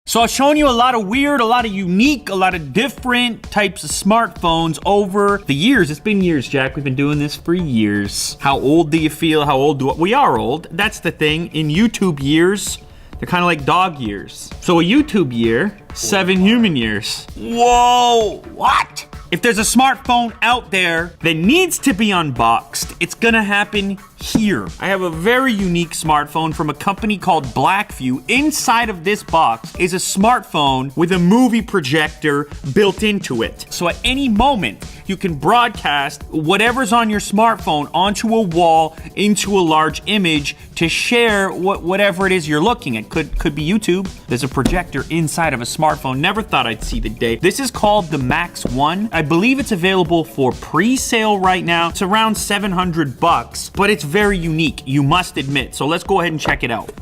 So I've shown you a lot of weird, a lot of unique, a lot of different types of smartphones over the years. It's been years, Jack. We've been doing this for years. How old do you feel? How old do we are old? That's the thing. In YouTube years, they're kind of like dog years. So a YouTube year, 7 human years. Whoa, what? If there's a smartphone out there that needs to be unboxed, it's gonna happen here. I have a very unique smartphone from a company called Blackview. Inside of this box is a smartphone with a movie projector built into it. So at any moment, you can broadcast whatever's on your smartphone onto a wall, into a large image to share whatever it is you're looking at. Could be YouTube. There's a projector inside of a smartphone. Never thought I'd see the day. This is called the Max 1. I believe it's available for pre-sale right now. It's around $700, but it's very unique, you must admit. So let's go ahead and check it out.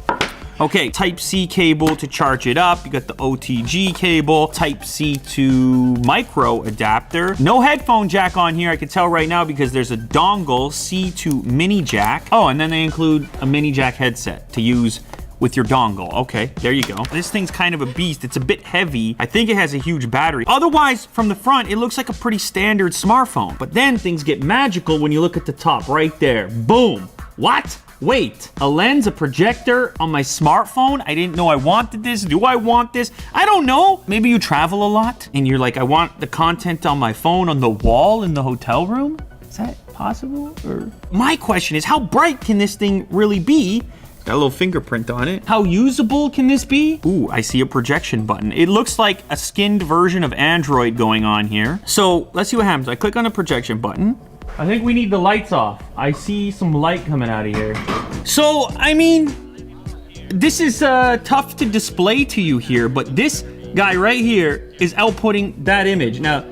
Okay, Type-C cable to charge it up. You got the OTG cable, Type-C to micro adapter. No headphone jack on here, I can tell right now because there's a dongle, C to mini jack. Oh, and then they include a mini jack headset to use with your dongle. Okay, there you go. This thing's kind of a beast. It's a bit heavy. I think it has a huge battery. Otherwise, from the front, it looks like a pretty standard smartphone. But then things get magical when you look at the top right there. Boom. What? Wait, a lens, a projector on my smartphone? I didn't know I wanted this. Do I want this? I don't know. Maybe you travel a lot and you're like, I want the content on my phone on the wall in the hotel room? Is that possible? Or my question is, how bright can this thing really be? Got a little fingerprint on it. How usable can this be? Ooh, I see a projection button. It looks like a skinned version of Android going on here. So let's see what happens. I click on the projection button. I think we need the lights off. I see some light coming out of here. So, I mean, this is tough to display to you here, but this guy right here is outputting that image. Now,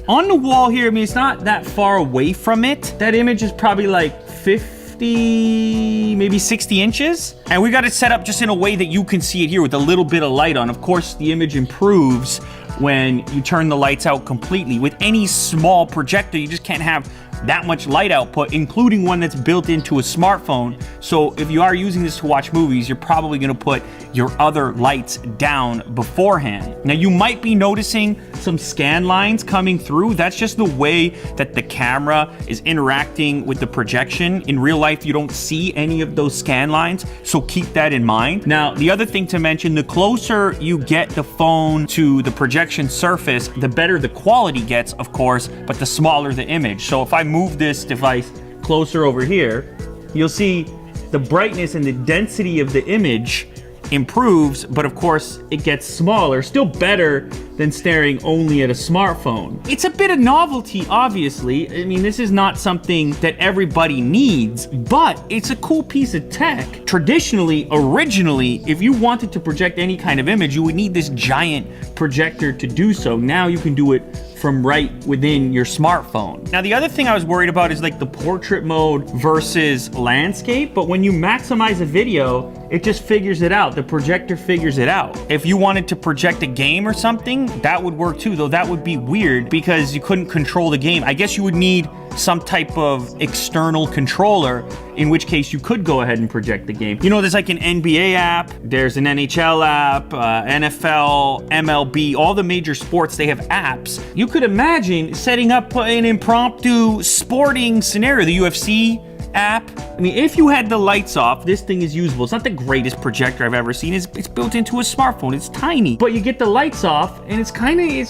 on the wall here, I mean, it's not that far away from it. That image is probably like 50, maybe 60 inches. And we got it set up just in a way that you can see it here with a little bit of light on. Of course, the image improves when you turn the lights out completely. With any small projector, you just can't have that much light output, including one that's built into a smartphone. So if you are using this to watch movies, you're probably gonna put your other lights down beforehand. Now you might be noticing some scan lines coming through. That's just the way that the camera is interacting with the projection. In real life, you don't see any of those scan lines, so keep that in mind. Now, the other thing to mention, the closer you get the phone to the projection surface, the better the quality gets, of course, but the smaller the image. So if I move this device closer over here, you'll see the brightness and the density of the image improves, but of course it gets smaller. Still better than staring only at a smartphone. It's a bit of novelty, obviously. I mean, this is not something that everybody needs, but it's a cool piece of tech. Traditionally, originally, if you wanted to project any kind of image, you would need this giant projector to do so. Now you can do it from right within your smartphone. Now, the other thing I was worried about is like the portrait mode versus landscape, but when you maximize a video, it just figures it out. The projector figures it out. If you wanted to project a game or something, that would work too, though that would be weird because you couldn't control the game. I guess you would need some type of external controller, in which case you could go ahead and project the game. You know, there's like an NBA app, there's an NHL app, NFL, MLB, all the major sports, they have apps. You could imagine setting up an impromptu sporting scenario, the UFC app. I mean, if you had the lights off, this thing is usable. It's not the greatest projector I've ever seen. It's built into a smartphone. It's tiny. But you get the lights off, and it's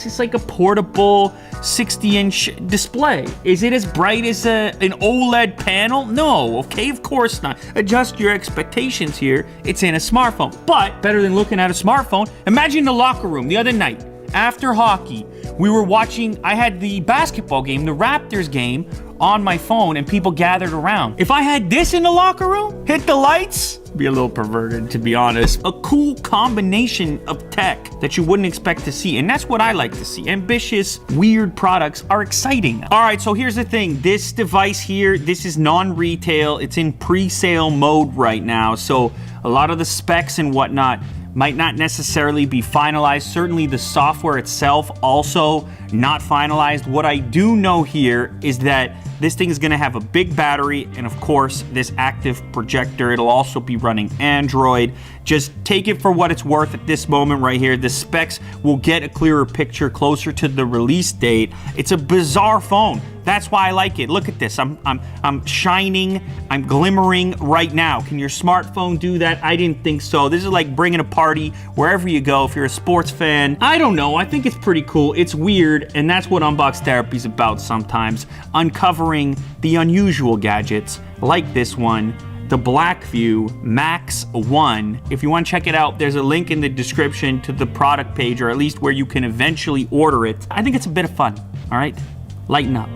just like a portable 60-inch display. Is it as bright as an OLED panel? No, okay, of course not. Adjust your expectations here. It's in a smartphone. But better than looking at a smartphone, imagine the locker room the other night. After hockey, we were watching, I had the basketball game, the Raptors game, on my phone, and people gathered around. If I had this in the locker room, hit the lights, be a little perverted, to be honest. A cool combination of tech that you wouldn't expect to see, and that's what I like to see. Ambitious, weird products are exciting. All right, so here's the thing. This device here, this is non-retail. It's in pre-sale mode right now, so a lot of the specs and whatnot might not necessarily be finalized. Certainly the software itself also not finalized. What I do know here is that This thing is gonna have a big battery and of course this active projector. It'll also be running Android. Just take it for what it's worth at this moment right here. The specs will get a clearer picture closer to the release date. It's a bizarre phone. That's why I like it. Look at this. I'm shining. I'm glimmering right now. Can your smartphone do that? I didn't think so. This is like bringing a party wherever you go. If you're a sports fan, I don't know. I think it's pretty cool. It's weird, and that's what Unbox Therapy is about sometimes. Uncovering the unusual gadgets like this one, the Blackview Max 1. If you want to check it out, there's a link in the description to the product page, or at least where you can eventually order it. I think it's a bit of fun, all right? Lighten up.